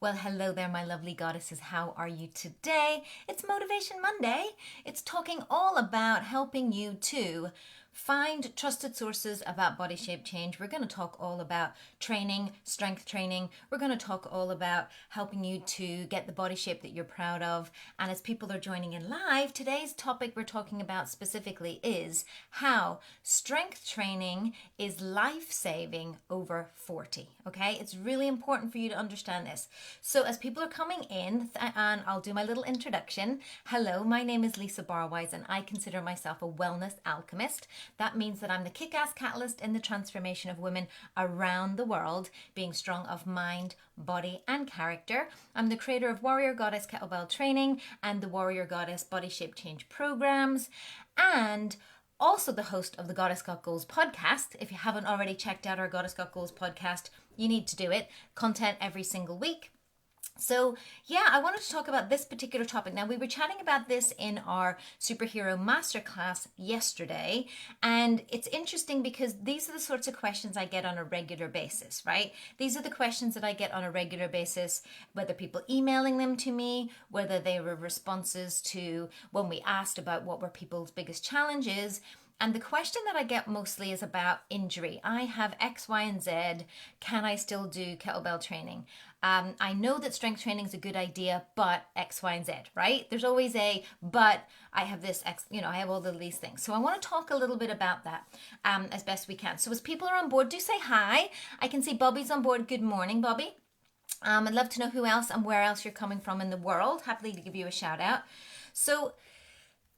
Well, hello there, my lovely goddesses. How are you today? It's Motivation Monday. It's talking all about helping you to find trusted sources about body shape change. We're going to talk all about training, strength training. We're going to talk all about helping you to get the body shape that you're proud of. And as people are joining in live, today's topic we're talking about specifically is how strength training is life-saving over 40. Okay, it's really important for you to understand this. So as people are coming in, and I'll do my little introduction. Hello, my name is Lisa Barwise, and I consider myself a wellness alchemist. That means that I'm the kick-ass catalyst in the transformation of women around the world, being strong of mind, body, and character. I'm the creator of Warrior Goddess Kettlebell Training and the Warrior Goddess Body Shape Change programs, and also the host of the Goddess Got Goals podcast. If you haven't already checked out our Goddess Got Goals podcast, you need to do it. Content every single week. So yeah, I wanted to talk about this particular topic. Now, we were chatting about this in our superhero masterclass yesterday, and it's interesting because these are the sorts of questions I get on a regular basis, right? These are the questions that I get on a regular basis, whether people emailing them to me, whether they were responses to when we asked about what were people's biggest challenges. And the question that I get mostly is about injury. I have X, Y, and Z. Can I still do kettlebell training? I know that strength training is a good idea, but X, Y, and Z, right? There's always a, but I have this X, I have all of these things. So I want to talk a little bit about that as best we can. So as people are on board, do say hi. I can see Bobby's on board. Good morning, Bobby. I'd love to know who else and where else you're coming from in the world. Happily to give you a shout out. So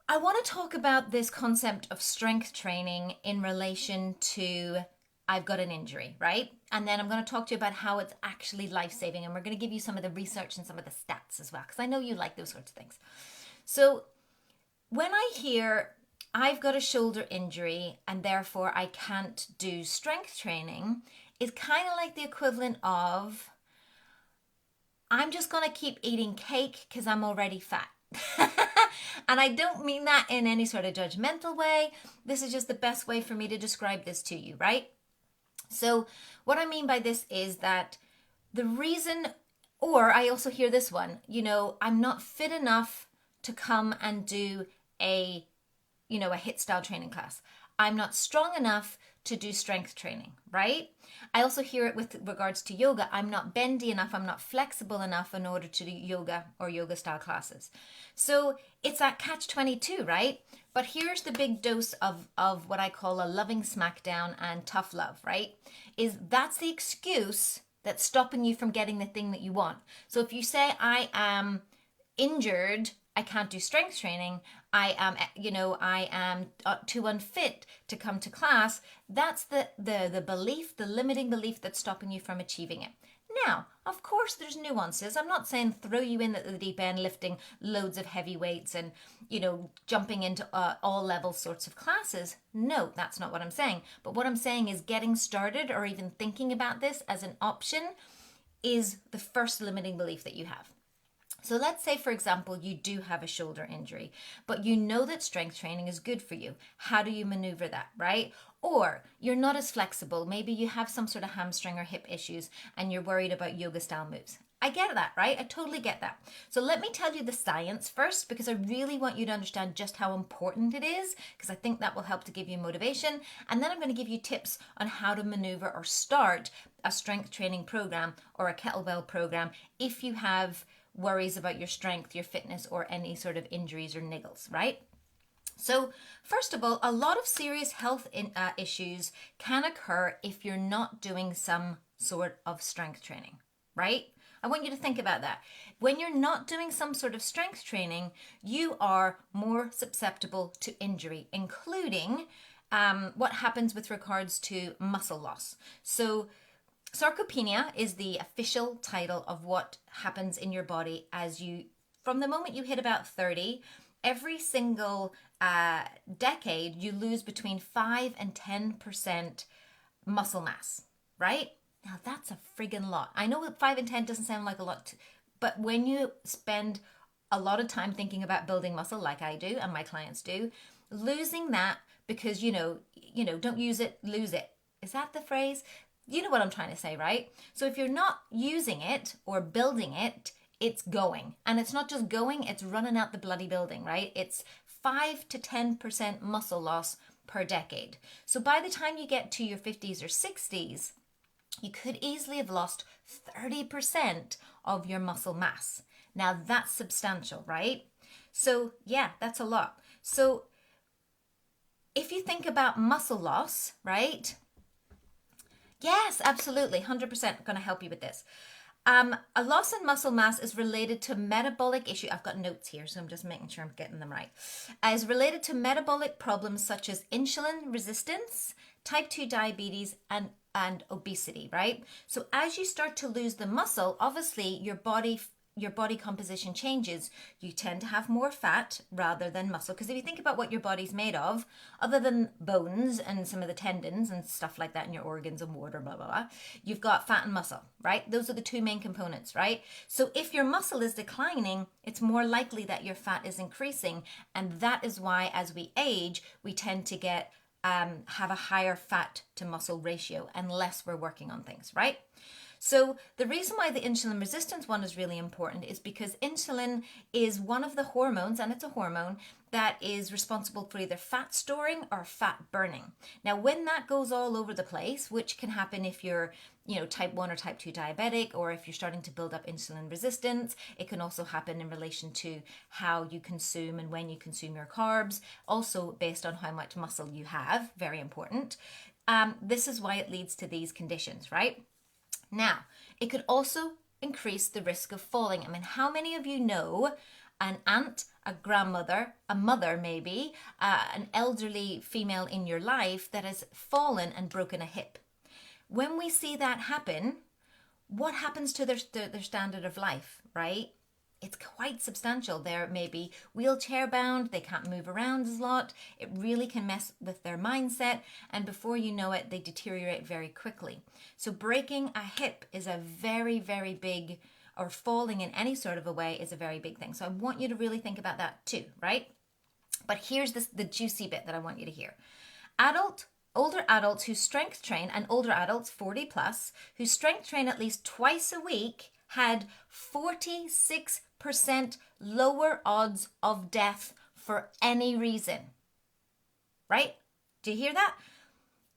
I want to talk about this concept of strength training in relation to I've got an injury, right? And then I'm going to talk to you about how it's actually life-saving. And we're going to give you some of the research and some of the stats as well, because I know you like those sorts of things. So when I hear I've got a shoulder injury and therefore I can't do strength training, it's kind of like the equivalent of I'm just going to keep eating cake because I'm already fat. And I don't mean that in any sort of judgmental way. This is just the best way for me to describe this to you, right? So what I mean by this is that the reason, or I also hear this one, I'm not fit enough to come and do a HIIT style training class. I'm not strong enough to do strength training, right? I also hear it with regards to yoga. I'm not bendy enough. I'm not flexible enough in order to do yoga or yoga style classes. So it's that catch-22, right? But here's the big dose of what I call a loving smackdown and tough love, right? That's the excuse that's stopping you from getting the thing that you want. So if you say, I am injured, I can't do strength training, I am too unfit to come to class, that's the belief, the limiting belief that's stopping you from achieving it. Now, of course, there's nuances. I'm not saying throw you in at the deep end, lifting loads of heavy weights and, jumping into all level sorts of classes. No, that's not what I'm saying. But what I'm saying is getting started or even thinking about this as an option is the first limiting belief that you have. So let's say, for example, you do have a shoulder injury, but you know that strength training is good for you. How do you maneuver that, right? Or you're not as flexible. Maybe you have some sort of hamstring or hip issues and you're worried about yoga style moves. I get that, right? I totally get that. So let me tell you the science first, because I really want you to understand just how important it is, because I think that will help to give you motivation. And then I'm going to give you tips on how to maneuver or start a strength training program or a kettlebell program if you have worries about your strength, your fitness, or any sort of injuries or niggles, right? So first of all, a lot of serious health issues can occur if you're not doing some sort of strength training, right? I want you to think about that. When you're not doing some sort of strength training, you are more susceptible to injury, including what happens with regards to muscle loss. So sarcopenia is the official title of what happens in your body from the moment you hit about 30, every single decade, you lose between 5 and 10% muscle mass, right? Now that's a friggin' lot. I know that 5 and 10 doesn't sound like a lot, but when you spend a lot of time thinking about building muscle like I do and my clients do, losing that because, don't use it, lose it. Is that the phrase? You know what I'm trying to say, right? So if you're not using it or building it, it's going. And it's not just going, it's running out the bloody building, right? It's 5 to 10% muscle loss per decade. So by the time you get to your 50s or 60s, you could easily have lost 30% of your muscle mass. Now that's substantial, right? So yeah, that's a lot. So if you think about muscle loss, right? Yes, absolutely. 100% going to help you with this. A loss in muscle mass is related to metabolic issue. I've got notes here, so I'm just making sure I'm getting them right. Is related to metabolic problems such as insulin resistance, type 2 diabetes, and obesity, right? So as you start to lose the muscle, obviously your body composition changes. You tend to have more fat rather than muscle. Because if you think about what your body's made of, other than bones and some of the tendons and stuff like that in your organs and water, blah, blah, blah, you've got fat and muscle, right? Those are the two main components, right? So if your muscle is declining, it's more likely that your fat is increasing. And that is why as we age, we tend to get have a higher fat to muscle ratio unless we're working on things, right? So the reason why the insulin resistance one is really important is because insulin is one of the hormones, and it's a hormone, that is responsible for either fat storing or fat burning. Now, when that goes all over the place, which can happen if you're, type 1 or type 2 diabetic, or if you're starting to build up insulin resistance, it can also happen in relation to how you consume and when you consume your carbs, also based on how much muscle you have, very important. This is why it leads to these conditions, right? Now, it could also increase the risk of falling. I mean, how many of you know an aunt, a grandmother, a mother maybe, an elderly female in your life that has fallen and broken a hip? When we see that happen, what happens to their standard of life, right? It's quite substantial. They're maybe wheelchair bound, they can't move around a lot. It really can mess with their mindset, and before you know it, they deteriorate very quickly. So breaking a hip is a very, very big, or falling in any sort of a way is a very big thing. So I want you to really think about that too, right? But here's the juicy bit that I want you to hear. Older adults who strength train, and older adults 40 plus, who strength train at least twice a week had 46% lower odds of death for any reason. Right? Do you hear that?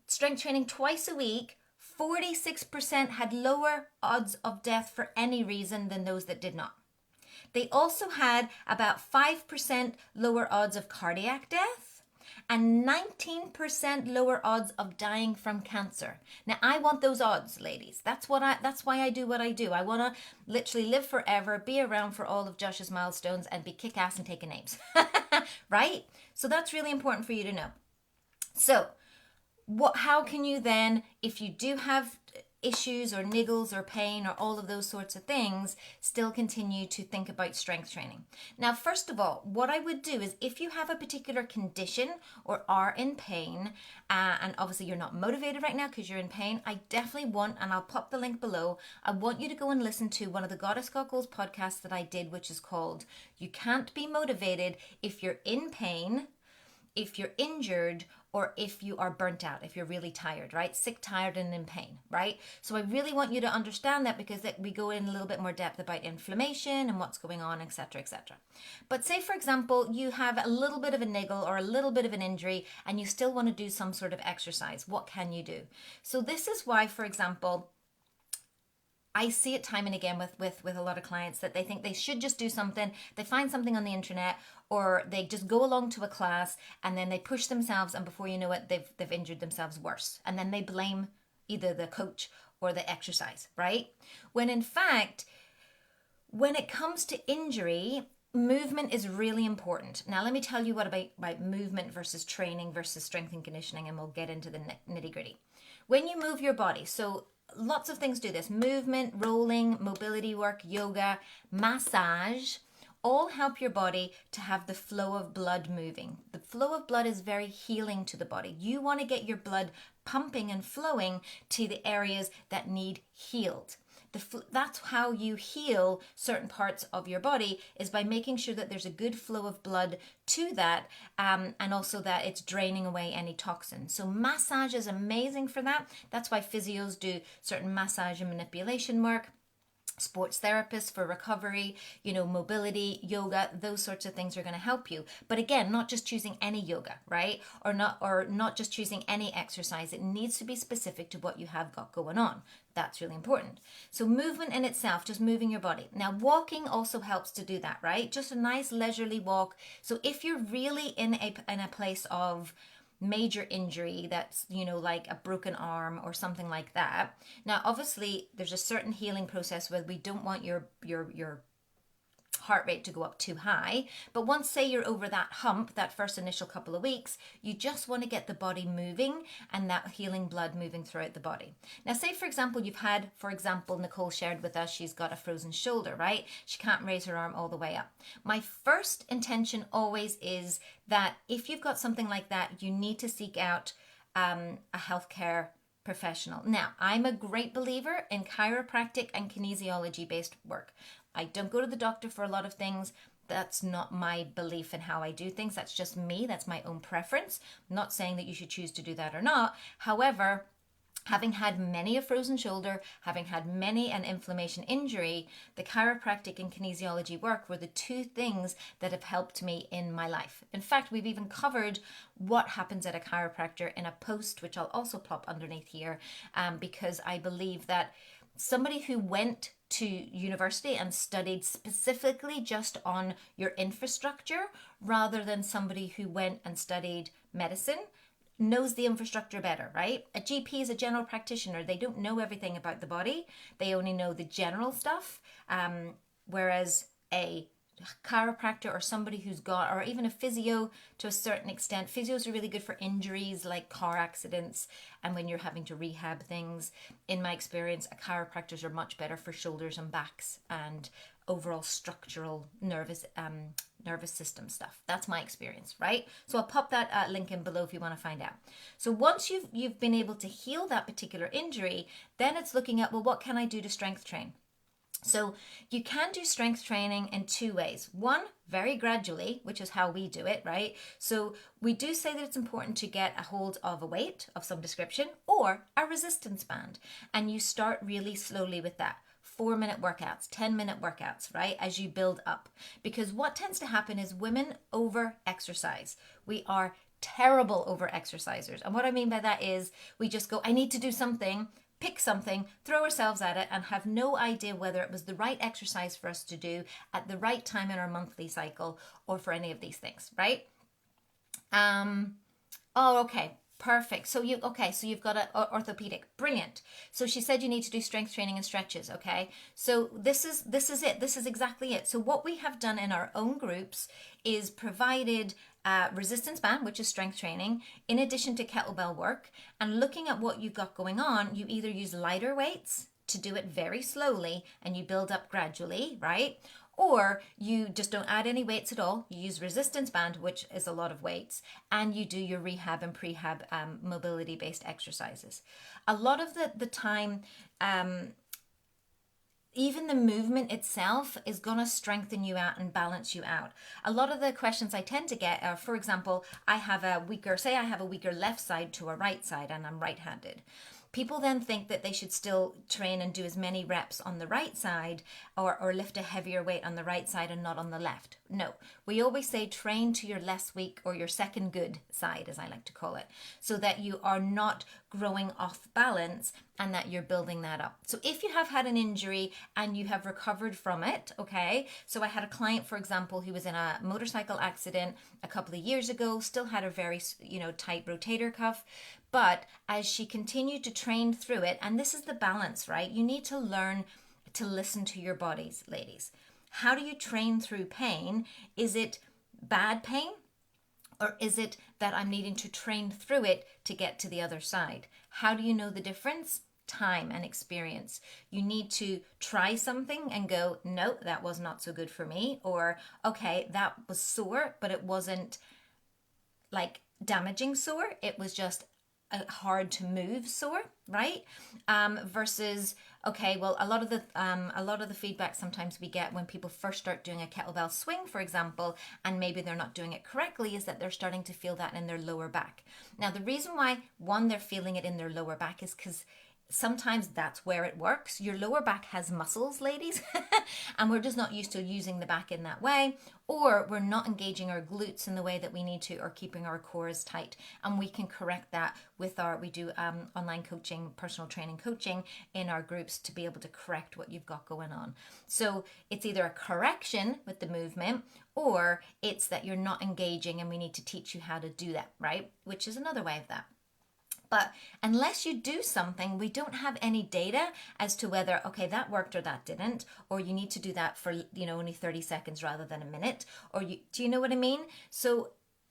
Strength training twice a week, 46% had lower odds of death for any reason than those that did not. They also had about 5% lower odds of cardiac death and 19% lower odds of dying from cancer. Now, I want those odds, ladies. That's why I do what I do. I want to literally live forever, be around for all of Josh's milestones, and be kick-ass and taking names. Right? So that's really important for you to know. So, how can you then, if you do have issues or niggles or pain or all of those sorts of things, still continue to think about strength training? Now, first of all, what I would do is, if you have a particular condition or are in pain, and obviously you're not motivated right now because you're in pain, I definitely want, and I'll pop the link below, I want you to go and listen to one of the Goddess Got Goals podcasts that I did, which is called You Can't Be Motivated If You're in Pain, If You're Injured, or if you are burnt out, if you're really tired, right? Sick, tired, and in pain, right? So I really want you to understand that, because we go in a little bit more depth about inflammation and what's going on, etc., etc. But say, for example, you have a little bit of a niggle or a little bit of an injury and you still want to do some sort of exercise. What can you do? So this is why, for example, I see it time and again with a lot of clients that they think they should just do something. They find something on the internet, or they just go along to a class and then they push themselves, and before you know it, they've injured themselves worse. And then they blame either the coach or the exercise, right? When in fact, when it comes to injury, movement is really important. Now, let me tell you what about movement versus training versus strength and conditioning, and we'll get into the nitty gritty. When you move your body, so lots of things do this: movement, rolling, mobility work, yoga, massage, all help your body to have the flow of blood moving. The flow of blood is very healing to the body. You want to get your blood pumping and flowing to the areas that need healed. That's how you heal certain parts of your body, is by making sure that there's a good flow of blood to that, and also that it's draining away any toxins. So massage is amazing for that. That's why physios do certain massage and manipulation work. Sports therapists for recovery, mobility, yoga, those sorts of things are going to help you. But again, not just choosing any yoga, right? Or not just choosing any exercise. It needs to be specific to what you have got going on. That's really important. So movement in itself, just moving your body. Now, walking also helps to do that, right? Just a nice leisurely walk. So if you're really in a place of major injury, that's like a broken arm or something like that, now obviously there's a certain healing process where we don't want your heart rate to go up too high. But once, say, you're over that hump, that first initial couple of weeks, you just want to get the body moving and that healing blood moving throughout the body. Now, say, for example, Nicole shared with us, she's got a frozen shoulder, right? She can't raise her arm all the way up. My first intention always is that if you've got something like that, you need to seek out a healthcare professional. Now, I'm a great believer in chiropractic and kinesiology based work. I don't go to the doctor for a lot of things. That's not my belief in how I do things. That's just me. That's my own preference. I'm not saying that you should choose to do that or not. However, having had many a frozen shoulder, having had many an inflammation injury, the chiropractic and kinesiology work were the two things that have helped me in my life. In fact, we've even covered what happens at a chiropractor in a post, which I'll also plop underneath here, because I believe that somebody who went to university and studied specifically just on your infrastructure, rather than somebody who went and studied medicine, knows the infrastructure better, right? A GP is a general practitioner. They don't know everything about the body. They only know the general stuff. Whereas a chiropractor or somebody who's got, or even a physio to a certain extent, physios are really good for injuries like car accidents and when you're having to rehab things. In my experience, chiropractors are much better for shoulders and backs and overall structural nervous system stuff. That's my experience, right? So I'll pop that link in below if you want to find out. So once you've been able to heal that particular injury, then it's looking at, well, what can I do to strength train? So you can do strength training in two ways. One, very gradually, which is how we do it, right? So we do say that it's important to get a hold of a weight of some description or a resistance band. And you start really slowly with that. 4-minute workouts, 10-minute workouts, right? As you build up. Because what tends to happen is women over-exercise. We are terrible over-exercisers. And what I mean by that is we just go, I need to do something, pick something, throw ourselves at it, and have no idea whether it was the right exercise for us to do at the right time in our monthly cycle or for any of these things, right? Okay. Perfect. So you've got an orthopedic. Brilliant. So she said you need to do strength training and stretches. Okay. So this is it. This is exactly it. So what we have done in our own groups is provided resistance band, which is strength training, in addition to kettlebell work. And looking at what you've got going on, you either use lighter weights to do it very slowly and you build up gradually, right? Or you just don't add any weights at all. You use resistance band, which is a lot of weights, and you do your rehab and prehab mobility-based exercises. A lot of the time, even the movement itself is going to strengthen you out and balance you out. A lot of the questions I tend to get are, for example, I have a weaker left side to a right side and I'm right-handed. People then think that they should still train and do as many reps on the right side or lift a heavier weight on the right side and not on the left. No, we always say train to your less weak or your second good side, as I like to call it, so that you are not growing off balance and that you're building that up. So if you have had an injury and you have recovered from it, okay, so I had a client, for example, who was in a motorcycle accident a couple of years ago, still had a very, tight rotator cuff, but as she continued to train through it, and this is the balance, right? You need to learn to listen to your bodies, ladies. How do you train through pain? Is it bad pain? Or is it that I'm needing to train through it to get to the other side? How do you know the difference? Time and experience. You need to try something and go, no, that was not so good for me. Or, okay, that was sore, but it wasn't like damaging sore. It was just hard to move sore, right? Versus, okay, well, a lot of the feedback sometimes we get when people first start doing a kettlebell swing, for example, and maybe they're not doing it correctly, is that they're starting to feel that in their lower back. Now, the reason why, one, they're feeling it in their lower back is because sometimes that's where it works. Your lower back has muscles, ladies, and we're just not used to using the back in that way, or we're not engaging our glutes in the way that we need to, or keeping our cores tight. And we can correct that with we do online coaching, personal training coaching in our groups to be able to correct what you've got going on. So it's either a correction with the movement, or it's that you're not engaging and we need to teach you how to do that, right? Which is another way of that. But unless you do something, we don't have any data as to whether, okay, that worked or that didn't, or you need to do that for, only 30 seconds rather than a minute, or do you know what I mean? So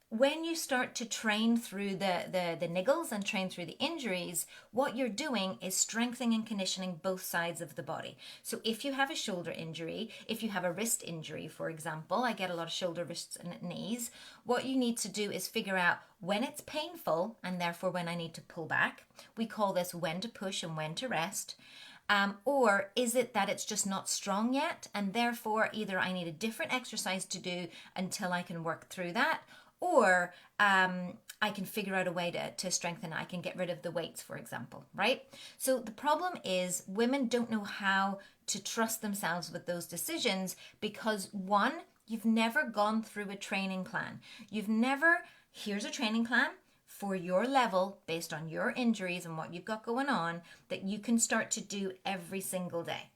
when you start to train through the niggles and train through the injuries, what you're doing is strengthening and conditioning both sides of the body. So if you have a shoulder injury, if you have a wrist injury, for example, I get a lot of shoulder, wrists, and knees, what you need to do is figure out when it's painful and therefore when I need to pull back. We call this when to push and when to rest. Or is it that it's just not strong yet, and therefore either I need a different exercise to do until I can work through that, or I can figure out a way to strengthen it. I can get rid of the weights, for example, right? So the problem is women don't know how to trust themselves with those decisions because, one, you've never gone through a training plan. Here's a training plan for your level based on your injuries and what you've got going on that you can start to do every single day.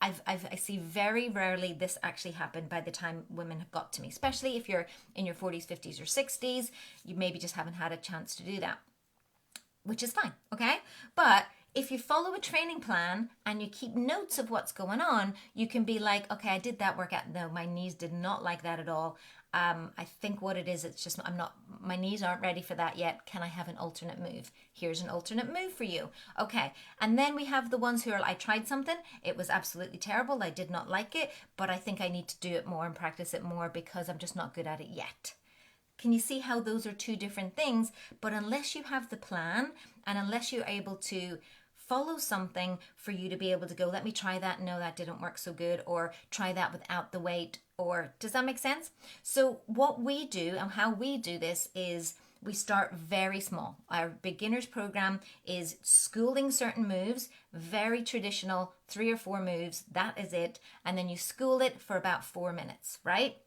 I see very rarely this actually happen by the time women have got to me, especially if you're in your 40s, 50s, or 60s. You maybe just haven't had a chance to do that, which is fine, okay? But if you follow a training plan and you keep notes of what's going on, you can be like, okay, I did that workout. No, my knees did not like that at all. I think what it is, it's just my knees aren't ready for that yet. Can I have an alternate move? Here's an alternate move for you. Okay. And then we have the ones who are, I tried something. It was absolutely terrible. I did not like it, but I think I need to do it more and practice it more because I'm just not good at it yet. Can you see how those are two different things? But unless you have the plan and unless you're able to follow something for you to be able to go, let me try that. No, that didn't work so good. Or try that without the weight. Or does that make sense? So what we do and how we do this is we start very small. Our beginners program is schooling certain moves, very traditional, 3 or 4 moves. That is it. And then you school it for about 4 minutes, right?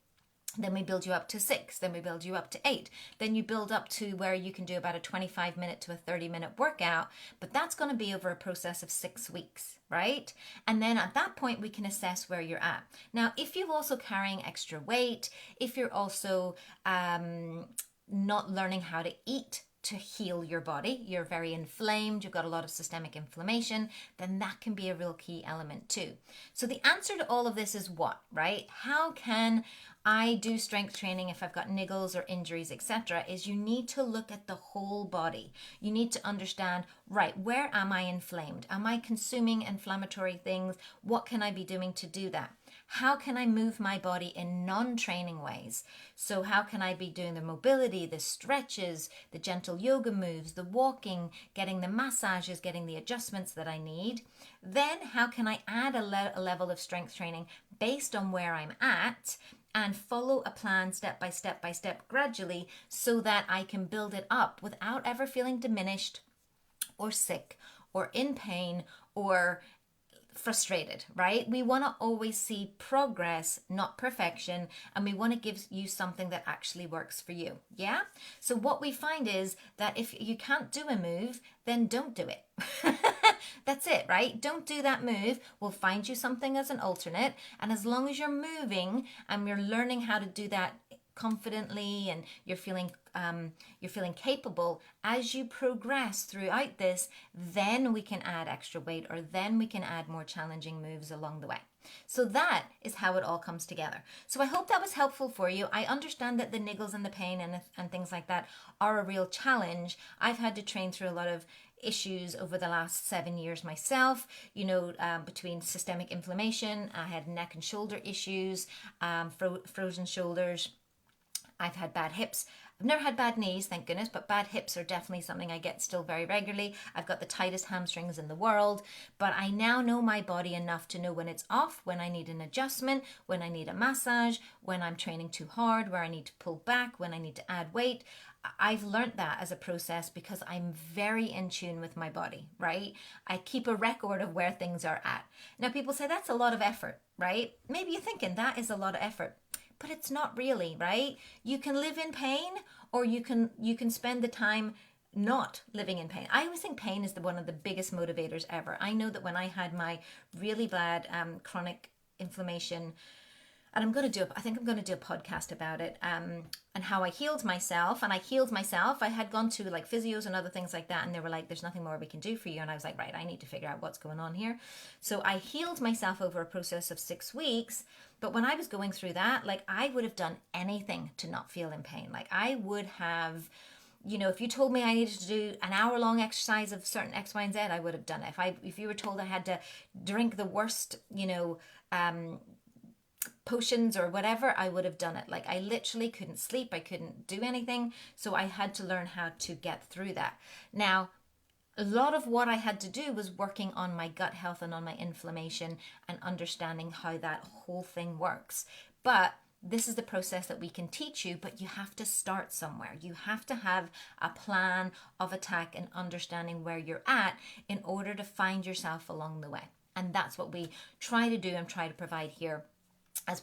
Then we build you up to 6, then we build you up to 8. Then you build up to where you can do about a 25-minute to a 30-minute workout, but that's going to be over a process of 6 weeks, right? And then at that point, we can assess where you're at. Now, if you're also carrying extra weight, if you're also not learning how to eat to heal your body, you're very inflamed, you've got a lot of systemic inflammation, then that can be a real key element too. So the answer to all of this is what, right? How can I do strength training if I've got niggles or injuries, etc., is you need to look at the whole body. You need to understand, right, where am I inflamed? Am I consuming inflammatory things? What can I be doing to do that? How can I move my body in non-training ways? So how can I be doing the mobility, the stretches, the gentle yoga moves, the walking, getting the massages, getting the adjustments that I need? Then how can I add a level of strength training based on where I'm at and follow a plan step by step gradually so that I can build it up without ever feeling diminished or sick or in pain or frustrated, right? We want to always see progress, not perfection, and we want to give you something that actually works for you. Yeah? So what we find is that if you can't do a move, then don't do it. That's it, right? Don't do that move. We'll find you something as an alternate, and as long as you're moving and you're learning how to do that confidently and you're feeling capable as you progress throughout this, then we can add extra weight or then we can add more challenging moves along the way. So that is how it all comes together. So I hope that was helpful for you. I understand that the niggles and the pain and things like that are a real challenge. I've had to train through a lot of issues over the last 7 years myself, between systemic inflammation. I had neck and shoulder issues, frozen shoulders, I've had bad hips. I've never had bad knees, thank goodness, but bad hips are definitely something I get still very regularly. I've got the tightest hamstrings in the world, but I now know my body enough to know when it's off, when I need an adjustment, when I need a massage, when I'm training too hard, where I need to pull back, when I need to add weight. I've learned that as a process because I'm very in tune with my body, right? I keep a record of where things are at. Now, people say that's a lot of effort, right? Maybe you're thinking that is a lot of effort, but it's not really, right? You can live in pain, or you can spend the time not living in pain. I always think pain is one of the biggest motivators ever. I know that when I had my really bad chronic inflammation, and I think I'm going to do a podcast about it, and how I healed myself. And I healed myself. I had gone to like physios and other things like that, and they were like, there's nothing more we can do for you. And I was like, right, I need to figure out what's going on here. So I healed myself over a process of 6 weeks. But when I was going through that, like, I would have done anything to not feel in pain. Like, I would have, if you told me I needed to do an hour-long exercise of certain X, Y, and Z, I would have done it. If you were told I had to drink the worst, potions or whatever, I would have done it. Like, I literally couldn't sleep. I couldn't do anything. So I had to learn how to get through that. Now, a lot of what I had to do was working on my gut health and on my inflammation and understanding how that whole thing works. But this is the process that we can teach you, but you have to start somewhere. You have to have a plan of attack and understanding where you're at in order to find yourself along the way. And that's what we try to do and try to provide here as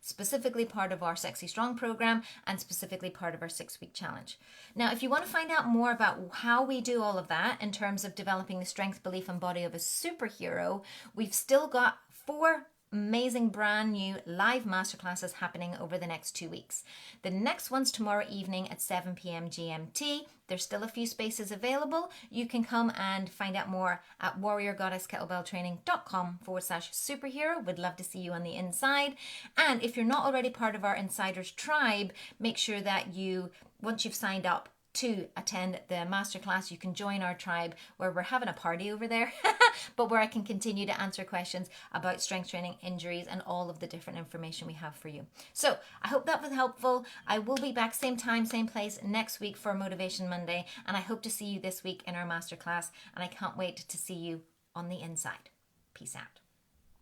specifically part of our Sexy Strong program, and specifically part of our 6-week challenge. Now, if you want to find out more about how we do all of that in terms of developing the strength, belief, and body of a superhero, we've still got 4 amazing brand new live masterclasses happening over the next 2 weeks. The next one's tomorrow evening at 7 p.m. GMT. There's still a few spaces available. You can come and find out more at warriorgoddesskettlebelltraining.com/superhero. Would love to see you on the inside. And if you're not already part of our Insiders Tribe, make sure that once you've signed up to attend the masterclass, you can join our tribe, where we're having a party over there, but where I can continue to answer questions about strength training, injuries, and all of the different information we have for you. So I hope that was helpful. I will be back same time, same place next week for Motivation Monday, and I hope to see you this week in our masterclass, and I can't wait to see you on the inside. Peace out.